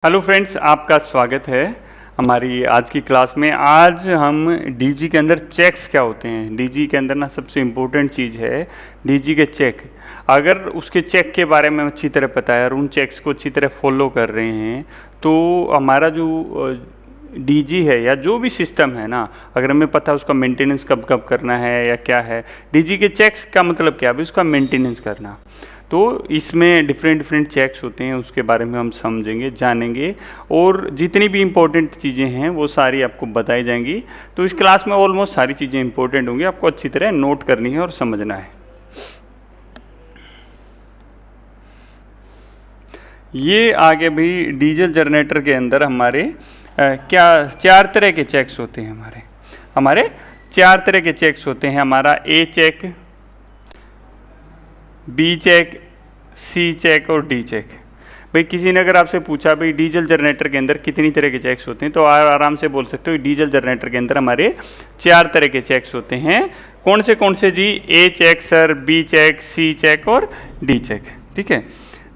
Hello friends, आपका स्वागत है हमारी आज की क्लास में। आज हम डीजी के अंदर चेक्स क्या होते हैं। डीजी के अंदर ना सबसे इम्पोर्टेंट चीज़ है डीजी के चेक। अगर उसके चेक के बारे में अच्छी तरह पता है और उन चेक्स को अच्छी तरह फॉलो कर रहे हैं तो हमारा जो डीजी है या जो भी सिस्टम है ना, अगर हमें पता है उसका मेंटेनेंस कब कब करना है या क्या है। डीजी के चेक्स का मतलब क्या है, उसका मेंटेनेंस करना। तो इसमें डिफरेंट चेक्स होते हैं, उसके बारे में हम समझेंगे, जानेंगे और जितनी भी इम्पोर्टेंट चीज़ें हैं वो सारी आपको बताई जाएंगी। तो इस क्लास में ऑलमोस्ट सारी चीज़ें इम्पोर्टेंट होंगी, आपको अच्छी तरह नोट करनी है और समझना है। ये आगे भी डीजल जनरेटर के अंदर हमारे क्या 4 तरह के चेक्स होते हैं। हमारे 4 तरह के चेक्स होते हैं। हमारा ए चेक, बी चेक, सी चेक और डी चेक। भाई किसी ने अगर आपसे पूछा भाई डीजल जनरेटर के अंदर कितनी तरह के चेक्स होते हैं, तो आराम से बोल सकते हो डीजल जनरेटर के अंदर हमारे 4 तरह के चेक्स होते हैं। कौन से जी? ए चेक सर, बी चेक, सी चेक और डी चेक। ठीक है,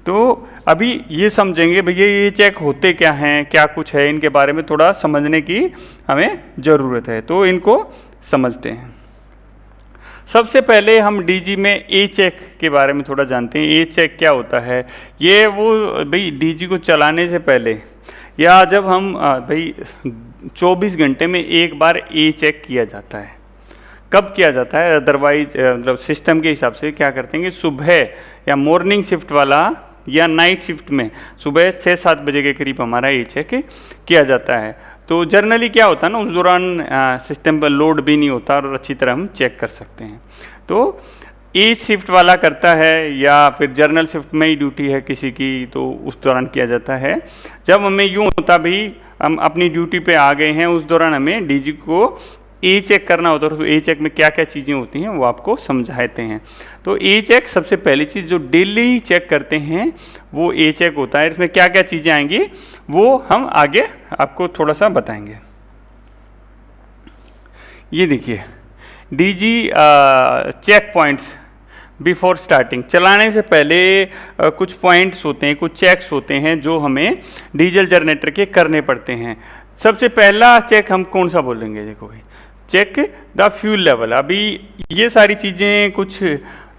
तो अभी ये समझेंगे भैया ये चेक होते क्या हैं, क्या कुछ है, इनके बारे में थोड़ा समझने की हमें ज़रूरत है। तो इनको समझते हैं। सबसे पहले हम डीजी में ए चेक के बारे में थोड़ा जानते हैं। ए चेक क्या होता है? ये वो भाई डीजी को चलाने से पहले या जब हम भाई 24 घंटे में एक बार ए चेक किया जाता है। कब किया जाता है? अदरवाइज मतलब सिस्टम के हिसाब से क्या करते हैं कि सुबह या मॉर्निंग शिफ्ट वाला या नाइट शिफ्ट में सुबह 6-7 बजे के करीब हमारा ए चेक किया जाता है। तो जर्नली क्या होता है ना, उस दौरान सिस्टम पर लोड भी नहीं होता और अच्छी तरह हम चेक कर सकते हैं। तो ए शिफ्ट वाला करता है या फिर जर्नल शिफ्ट में ही ड्यूटी है किसी की, तो उस दौरान किया जाता है। जब हमें यूँ होता भी हम अपनी ड्यूटी पे आ गए हैं, उस दौरान हमें डीजी को ए चेक करना होता है। तो ए चेक में क्या क्या चीज़ें होती हैं वो आपको समझाते हैं। तो ए चेक सबसे पहली चीज़ जो डेली चेक करते हैं वो ए चेक होता है। इसमें क्या क्या चीज़ें आएंगी वो हम आगे आपको थोड़ा सा बताएंगे। ये देखिए DG check points before starting. चलाने से पहले कुछ पॉइंट्स होते हैं, कुछ चेक्स होते हैं जो हमें डीजल जनरेटर के करने पड़ते हैं। सबसे पहला चेक हम कौन सा बोलेंगे? देखो भाई, चेक द फ्यूल लेवल। अभी ये सारी चीज़ें कुछ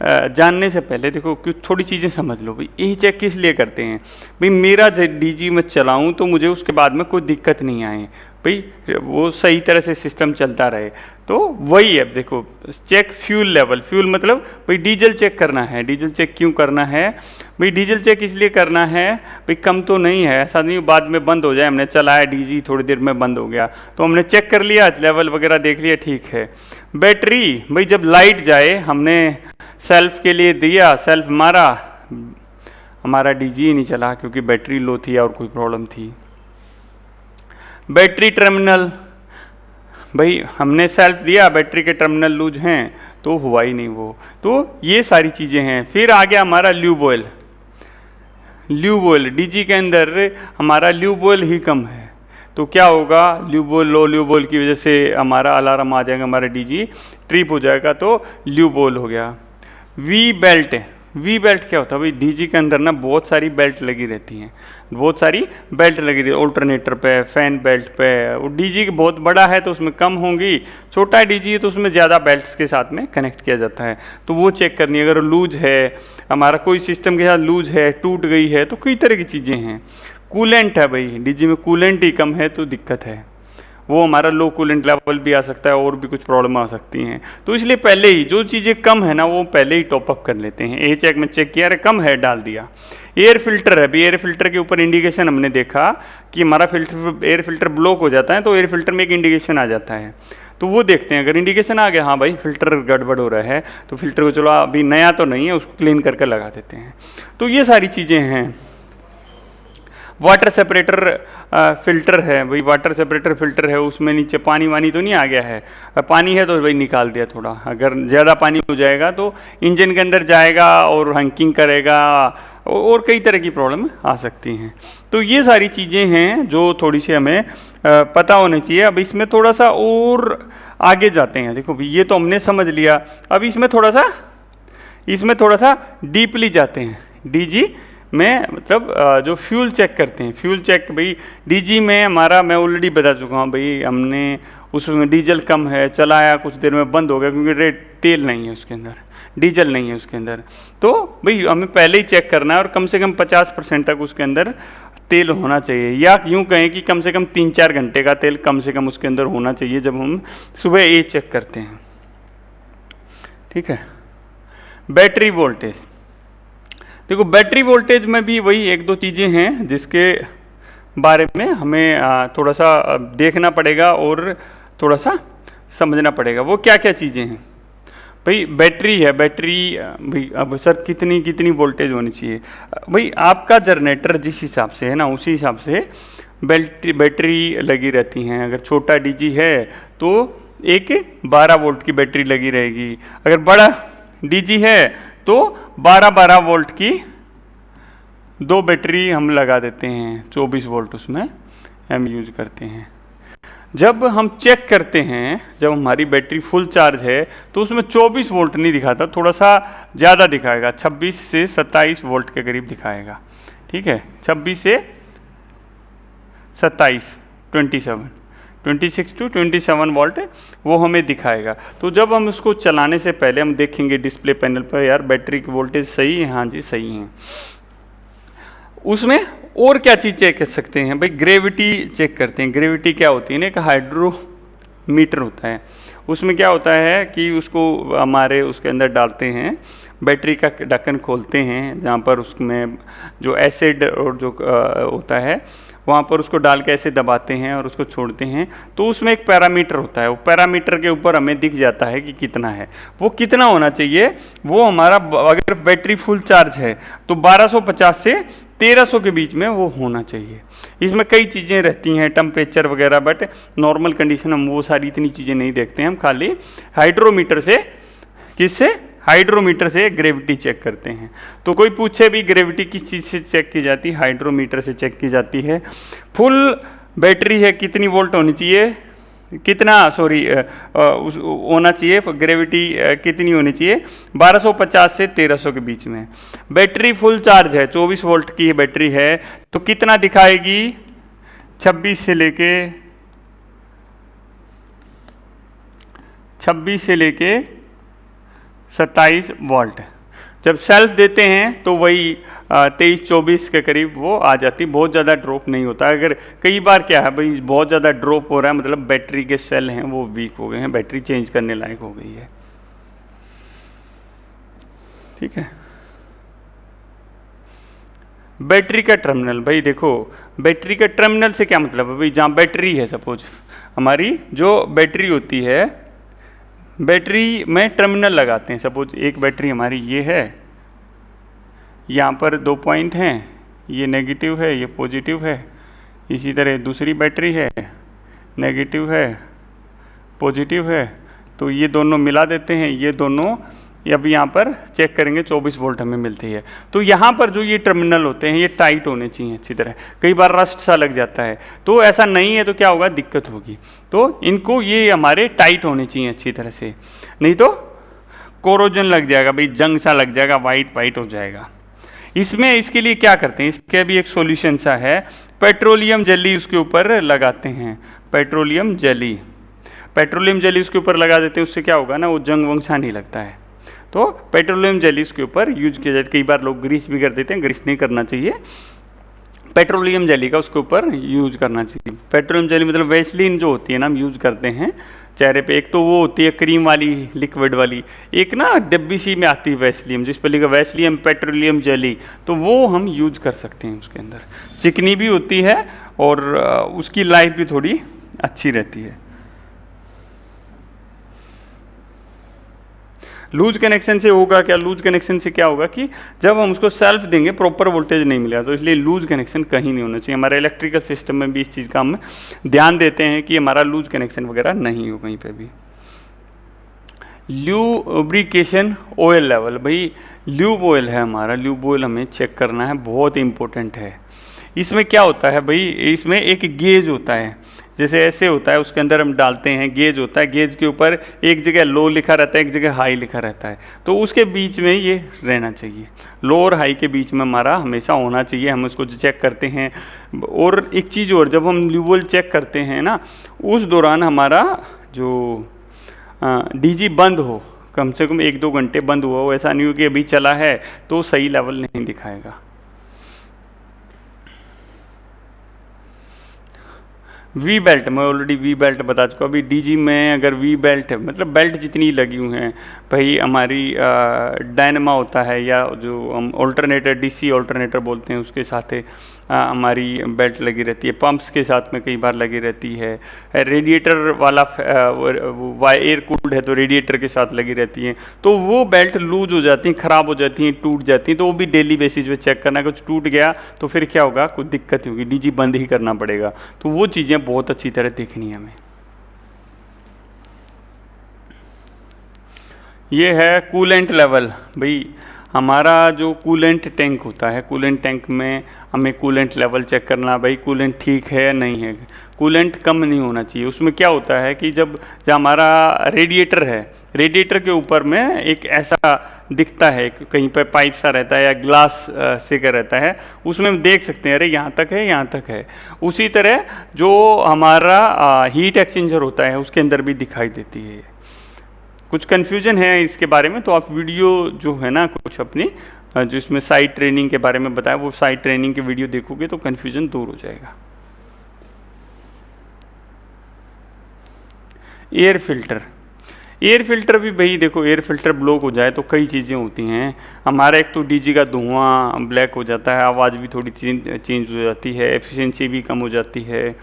जानने से पहले देखो कुछ थोड़ी चीज़ें समझ लो। भाई ये चेक किस लिए करते हैं? भाई मेरा डीजी में चलाऊं तो मुझे उसके बाद में कोई दिक्कत नहीं आए, भाई वो सही तरह से सिस्टम चलता रहे। तो वही है, देखो चेक फ्यूल लेवल। फ्यूल मतलब भाई डीजल चेक करना है। डीजल चेक क्यों करना है? भाई डीजल चेक इसलिए करना है भाई कम तो नहीं है, ऐसा नहीं बाद में बंद हो जाए। हमने चलाया डीजी, थोड़ी देर में बंद हो गया तो हमने चेक कर लिया, लेवल वगैरह देख लिया, ठीक है। बैटरी, भाई जब लाइट जाए, हमने सेल्फ के लिए दिया, सेल्फ मारा, हमारा डीजी ही नहीं चला क्योंकि बैटरी लो थी और कोई प्रॉब्लम थी। बैटरी टर्मिनल, भाई हमने सेल्फ दिया, बैटरी के टर्मिनल लूज हैं तो हुआ ही नहीं वो। तो ये सारी चीज़ें हैं। फिर आ गया हमारा lube oil. Lube oil DG के अंदर हमारा ल्यूब ऑयल ही कम है तो क्या होगा? ल्यूब ऑयल लो, ल्यूब ऑयल की वजह से हमारा अलार्म आ जाएगा, हमारा डीजी ट्रिप हो जाएगा, तो ल्यूब ऑयल हो गया। We belt. वी बेल्ट क्या होता है? भाई डीजी के अंदर ना बहुत सारी बेल्ट लगी रहती हैं, बहुत सारी बेल्ट लगी रहती है, ऑल्टरनेटर पे, फैन बेल्ट पे। और डीजी बहुत बड़ा है तो उसमें कम होंगी, छोटा डीजी है तो उसमें ज़्यादा बेल्ट्स के साथ में कनेक्ट किया जाता है। तो वो चेक करनी है। अगर लूज है, हमारा कोई सिस्टम के साथ लूज है, टूट गई है, तो कई तरह की चीज़ें हैं। कूलेंट है, भाई डीजी में कूलेंट ही कम है तो दिक्कत है, वो हमारा लो कूलेंट लेवल भी आ सकता है और भी कुछ प्रॉब्लम आ सकती हैं। तो इसलिए पहले ही जो चीज़ें कम है ना वो पहले ही टॉपअप कर लेते हैं। ए चेक में चेक किया, अरे कम है, डाल दिया। एयर फिल्टर है, भी एयर फिल्टर के ऊपर इंडिकेशन हमने देखा कि हमारा एयर फिल्टर ब्लॉक हो जाता है तो एयर फिल्टर में एक इंडिकेशन आ जाता है, तो वो देखते हैं। अगर इंडिकेशन आ गया हाँ भाई फिल्टर गड़बड़ हो रहा है तो फिल्टर को चलो अभी नया तो नहीं है, उसको क्लीन करके लगा देते हैं। तो ये सारी चीज़ें हैं। वाटर सेपरेटर फिल्टर है, भाई वाटर सेपरेटर फिल्टर है, उसमें नीचे पानी वानी तो नहीं आ गया है, पानी है तो भाई निकाल दिया थोड़ा। अगर ज़्यादा पानी हो जाएगा तो इंजन के अंदर जाएगा और हंकिंग करेगा और कई तरह की प्रॉब्लम आ सकती हैं। तो ये सारी चीज़ें हैं जो थोड़ी सी हमें पता होनी चाहिए। अब इसमें थोड़ा सा और आगे जाते हैं। देखो भाई ये तो हमने समझ लिया, अब इसमें थोड़ा सा डीपली जाते हैं। डीजी में मतलब जो फ्यूल चेक करते हैं, फ्यूल चेक भाई डीजी में हमारा, मैं ऑलरेडी बता चुका हूँ भाई, हमने उसमें डीजल कम है, चलाया कुछ देर में बंद हो गया क्योंकि तेल नहीं है उसके अंदर, डीजल नहीं है उसके अंदर, तो भाई हमें पहले ही चेक करना है और कम से कम 50% तक उसके अंदर तेल होना चाहिए, या यूँ कहें कि कम से कम 3-4 घंटे का तेल कम से कम उसके अंदर होना चाहिए जब हम सुबह ये चेक करते हैं। ठीक है। बैटरी वोल्टेज, देखो बैटरी वोल्टेज में भी वही 1-2 चीज़ें हैं जिसके बारे में हमें थोड़ा सा देखना पड़ेगा और थोड़ा सा समझना पड़ेगा। वो क्या क्या चीज़ें हैं भाई? बैटरी है, बैटरी भाई अब सर कितनी वोल्टेज होनी चाहिए? भाई आपका जनरेटर जिस हिसाब से है ना, उसी हिसाब से बैटरी लगी रहती हैं। अगर छोटा डीजी है तो एक 12 वोल्ट की बैटरी लगी रहेगी, अगर बड़ा डीजी है तो 12 वोल्ट की 2 बैटरी हम लगा देते हैं, 24 वोल्ट उसमें हम यूज करते हैं। जब हम चेक करते हैं, जब हमारी बैटरी फुल चार्ज है तो उसमें 24 वोल्ट नहीं दिखाता, थोड़ा सा ज़्यादा दिखाएगा, 26 से 27 वोल्ट के करीब दिखाएगा। ठीक है, 26 से 27, 26 टू 27 वोल्ट वो हमें दिखाएगा। तो जब हम उसको चलाने से पहले हम देखेंगे डिस्प्ले पैनल पर, यार बैटरी की वोल्टेज सही है, हाँ जी सही है। उसमें और क्या चीज़ चेक कर सकते हैं भाई? ग्रेविटी चेक करते हैं। ग्रेविटी क्या होती है ना, एक हाइड्रोमीटर होता है, उसमें क्या होता है कि उसको हमारे उसके अंदर डालते हैं, बैटरी का ढक्कन खोलते हैं, जहाँ पर उसमें जो एसिड और जो होता है वहाँ पर उसको डाल के ऐसे दबाते हैं और उसको छोड़ते हैं, तो उसमें एक पैरामीटर होता है, वो पैरामीटर के ऊपर हमें दिख जाता है कि कितना है, वो कितना होना चाहिए। वो हमारा अगर बैटरी फुल चार्ज है तो 1250 से 1300 के बीच में वो होना चाहिए। इसमें कई चीज़ें रहती हैं, टेम्परेचर वगैरह, बट नॉर्मल कंडीशन हम वो सारी इतनी चीज़ें नहीं देखते हैं, हम खाली हाइड्रोमीटर से, किससे? हाइड्रोमीटर से ग्रेविटी चेक करते हैं। तो कोई पूछे भी ग्रेविटी किस चीज़ से चेक की जाती है? हाइड्रोमीटर से चेक की जाती है। फुल बैटरी है, कितनी वोल्ट होनी चाहिए, कितना होना चाहिए, ग्रेविटी कितनी होनी चाहिए? 1250 से 1300 के बीच में। बैटरी फुल चार्ज है, 24 वोल्ट की बैटरी है, तो कितना दिखाएगी? 26 से लेके 27 वोल्ट। जब सेल्फ देते हैं तो वही 23-24 के करीब वो आ जाती, बहुत ज़्यादा ड्रॉप नहीं होता। अगर कई बार क्या है भाई, बहुत ज़्यादा ड्रॉप हो रहा है, मतलब बैटरी के सेल हैं वो वीक हो गए हैं, बैटरी चेंज करने लायक हो गई है। ठीक है। बैटरी का टर्मिनल, भाई देखो बैटरी का टर्मिनल से क्या मतलब है भाई? जहाँ बैटरी है, सपोज हमारी जो बैटरी होती है, बैटरी में टर्मिनल लगाते हैं। सपोज एक बैटरी हमारी ये है, यहाँ पर 2 पॉइंट हैं, ये नेगेटिव है, ये पॉजिटिव है। इसी तरह दूसरी बैटरी है, नेगेटिव है, पॉजिटिव है, तो ये दोनों मिला देते हैं, ये दोनों अब यहाँ पर चेक करेंगे 24 वोल्ट हमें मिलती है। तो यहाँ पर जो ये टर्मिनल होते हैं ये टाइट होने चाहिए अच्छी तरह, कई बार रस्ट सा लग जाता है, तो ऐसा नहीं है तो क्या होगा, दिक्कत होगी। तो इनको ये हमारे टाइट होने चाहिए अच्छी तरह से, नहीं तो कोरोजन लग जाएगा भाई, जंग सा लग जाएगा, वाइट हो जाएगा। इसमें इसके लिए क्या करते हैं, इसके भी एक सॉल्यूशन सा है, पेट्रोलियम जेली उसके ऊपर लगाते हैं। पेट्रोलियम जेली उसके ऊपर लगा देते हैं, उससे क्या होगा ना, वो जंग वंग सा नहीं लगता है। तो पेट्रोलियम जेली उसके ऊपर यूज किया जाता है। कई बार लोग ग्रीस भी कर देते हैं, ग्रीस नहीं करना चाहिए, पेट्रोलियम जेली का उसके ऊपर यूज करना चाहिए। पेट्रोलियम जेली मतलब वैसलीन जो होती है ना, हम यूज करते हैं चेहरे पे। एक तो वो होती है क्रीम वाली, लिक्विड वाली, एक ना डब्बी सी में आती है वैसलीन, जिस पर लिखा वैसलीन पेट्रोलियम जेली, तो वो हम यूज कर सकते हैं। उसके अंदर चिकनी भी होती है और उसकी लाइफ भी थोड़ी अच्छी रहती है। लूज कनेक्शन से होगा क्या? लूज कनेक्शन से क्या होगा कि जब हम उसको सेल्फ देंगे प्रॉपर वोल्टेज नहीं मिलेगा, तो इसलिए लूज कनेक्शन कहीं नहीं होना चाहिए। हमारे इलेक्ट्रिकल सिस्टम में भी इस चीज़ का हम ध्यान देते हैं कि हमारा लूज कनेक्शन वगैरह नहीं हो कहीं पे भी। ल्यूब्रिकेशन ऑयल लेवल, भाई ल्यूब ऑयल है हमारा, ल्यूब ऑयल हमें चेक करना है, बहुत इंपॉर्टेंट है। इसमें क्या होता है भाई, इसमें एक गेज होता है, जैसे ऐसे होता है, उसके अंदर हम डालते हैं, गेज होता है, गेज के ऊपर एक जगह लो लिखा रहता है, एक जगह हाई लिखा रहता है, तो उसके बीच में ये रहना चाहिए। लो और हाई के बीच में हमारा हमेशा होना चाहिए, हम उसको चेक करते हैं। और एक चीज़ और, जब हम ल्यू बॉयल चेक करते हैं ना, उस दौरान हमारा जो डीजी बंद हो, कम से कम 1-2 घंटे बंद हुआ हो, ऐसा नहीं हो कि अभी चला है तो सही लेवल नहीं दिखाएगा। वी बेल्ट, मैं ऑलरेडी वी बेल्ट बता चुका। अभी डीजी में अगर वी बेल्ट है, मतलब बेल्ट जितनी लगी हुई हैं भाई, हमारी डायनमा होता है या जो हम ऑल्टरनेटर, डीसी ऑल्टरनेटर बोलते हैं, उसके साथ हमारी बेल्ट लगी रहती है। पंप्स के साथ में कई बार लगी रहती है। रेडिएटर वाला एयर कूल्ड है तो रेडिएटर के साथ लगी रहती हैं, तो वो बेल्ट लूज हो जाती हैं, ख़राब हो जाती हैं, टूट जाती हैं, तो वो भी डेली बेसिस पे चेक करना। कुछ टूट गया तो फिर क्या होगा, कुछ दिक्कत होगी, डीजी बंद ही करना पड़ेगा। तो वो चीज़ें बहुत अच्छी तरह देखनी है हमें। ये है कूलेंट लेवल। भाई हमारा जो कूलेंट टैंक होता है, कूलेंट टैंक में हमें कूलेंट लेवल चेक करना, भाई कूलेंट ठीक है या नहीं है। कूलेंट कम नहीं होना चाहिए। उसमें क्या होता है कि जब हमारा रेडिएटर है, रेडिएटर के ऊपर में एक ऐसा दिखता है, कहीं पर पाइप सा रहता है या ग्लास से का रहता है, उसमें हम देख सकते हैं अरे यहाँ तक है, यहाँ तक है। उसी तरह जो हमारा हीट एक्सचेंजर होता है उसके अंदर भी दिखाई देती है। कुछ कन्फ्यूजन है इसके बारे में तो आप वीडियो जो है ना, कुछ अपनी जो इसमें साइट ट्रेनिंग के बारे में बताया, वो साइट ट्रेनिंग के वीडियो देखोगे तो कन्फ्यूजन दूर हो जाएगा। एयर फिल्टर, एयर फिल्टर भी भाई देखो, एयर फिल्टर ब्लॉक हो जाए तो कई चीज़ें होती हैं हमारा। एक तो डीजी का धुआं ब्लैक हो जाता है, आवाज़ भी थोड़ी चेंज हो जाती है, एफिशिएंसी भी कम हो जाती है,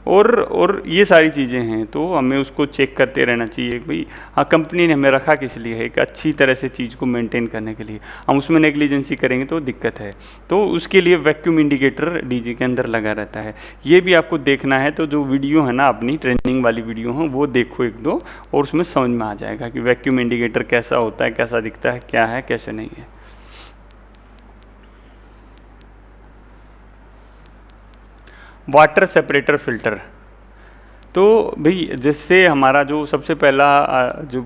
और ये सारी चीज़ें हैं। तो हमें उसको चेक करते रहना चाहिए भाई, हाँ कंपनी ने हमें रखा किस लिए है, एक अच्छी तरह से चीज़ को मेंटेन करने के लिए। हम उसमें नेग्लिजेंसी करेंगे तो दिक्कत है। तो उसके लिए वैक्यूम इंडिकेटर डीजी के अंदर लगा रहता है। ये भी आपको देखना है, तो जो वीडियो है ना अपनी ट्रेनिंग वाली वीडियो है वो देखो 1-2, और उसमें समझ में आ जाएगा कि वैक्यूम इंडिकेटर कैसा होता है, कैसा दिखता है, क्या है कैसे नहीं है। वाटर सेपरेटर फिल्टर, तो भाई जिससे हमारा जो सबसे पहला जो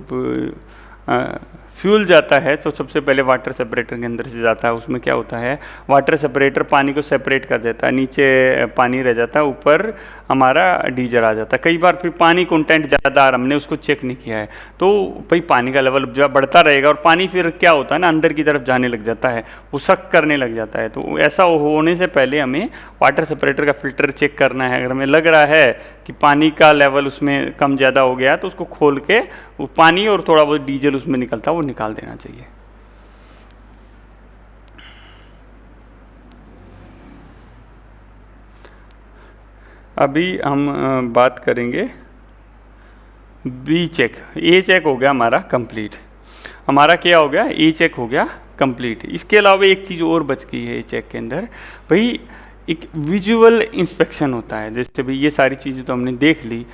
फ्यूल जाता है तो सबसे पहले वाटर सेपरेटर के अंदर से जाता है। उसमें क्या होता है, वाटर सेपरेटर पानी को सेपरेट कर देता है, नीचे पानी रह जाता है, ऊपर हमारा डीजल आ जाता है। कई बार फिर पानी कंटेंट ज़्यादा आ रहा, हमने उसको चेक नहीं किया है, तो भाई पानी का लेवल जब बढ़ता रहेगा और पानी फिर क्या होता है ना, अंदर की तरफ जाने लग जाता है, वो सक करने लग जाता है। तो ऐसा होने से पहले हमें वाटर सेपरेटर का फ़िल्टर चेक करना है। अगर हमें लग रहा है कि पानी का लेवल उसमें कम ज़्यादा हो गया तो उसको खोल के वो पानी और थोड़ा बहुत डीजल उसमें निकलता है वो निकाल देना चाहिए। अभी हम बात करेंगे बी चेक। ए चेक हो गया हमारा कंप्लीट, हमारा क्या हो गया, ए चेक हो गया कंप्लीट। इसके अलावा एक चीज़ और बच गई है ए चेक के अंदर, भाई एक विजुअल इंस्पेक्शन होता है। जैसे भाई ये सारी चीज़ें तो हमने देख ली,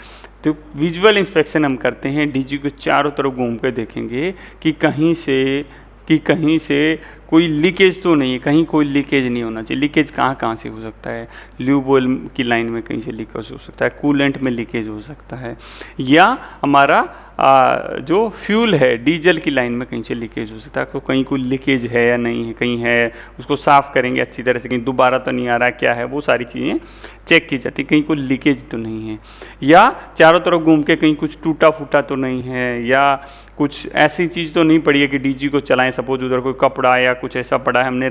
तो विजुअल इंस्पेक्शन हम करते हैं, डीजी को चारों तरफ घूम के देखेंगे कि कहीं से कोई लीकेज तो नहीं है, कहीं कोई लीकेज नहीं होना चाहिए। लीकेज कहाँ से हो सकता है, ल्यूब ऑयल की लाइन में कहीं से लीकेज हो सकता है, कूलेंट में लीकेज हो सकता है, या हमारा जो फ्यूल है डीजल की लाइन में कहीं से लीकेज हो सकता है। तो कहीं कोई लीकेज है या नहीं है, कहीं है उसको साफ़ करेंगे अच्छी तरह से, कहीं दोबारा तो नहीं आ रहा, क्या है, वो सारी चीज़ें चेक की जाती, कहीं कोई लीकेज तो नहीं है, या चारों तरफ घूम के कहीं कुछ टूटा फूटा तो नहीं है, या कुछ ऐसी चीज़ तो नहीं पड़ी है कि डीजी को चलाएं, सपोज उधर कोई कपड़ा या कुछ ऐसा पड़ा है, हमने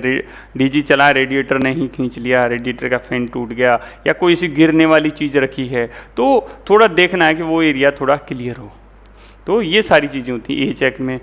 डीजी चलाया, रेडिएटर ने ही खींच लिया, रेडिएटर का फैन टूट गया, या कोई ऐसी गिरने वाली चीज़ रखी है, तो थोड़ा देखना है कि वो एरिया थोड़ा क्लियर हो। तो ये सारी चीज़ें होती हैं ए चेक में।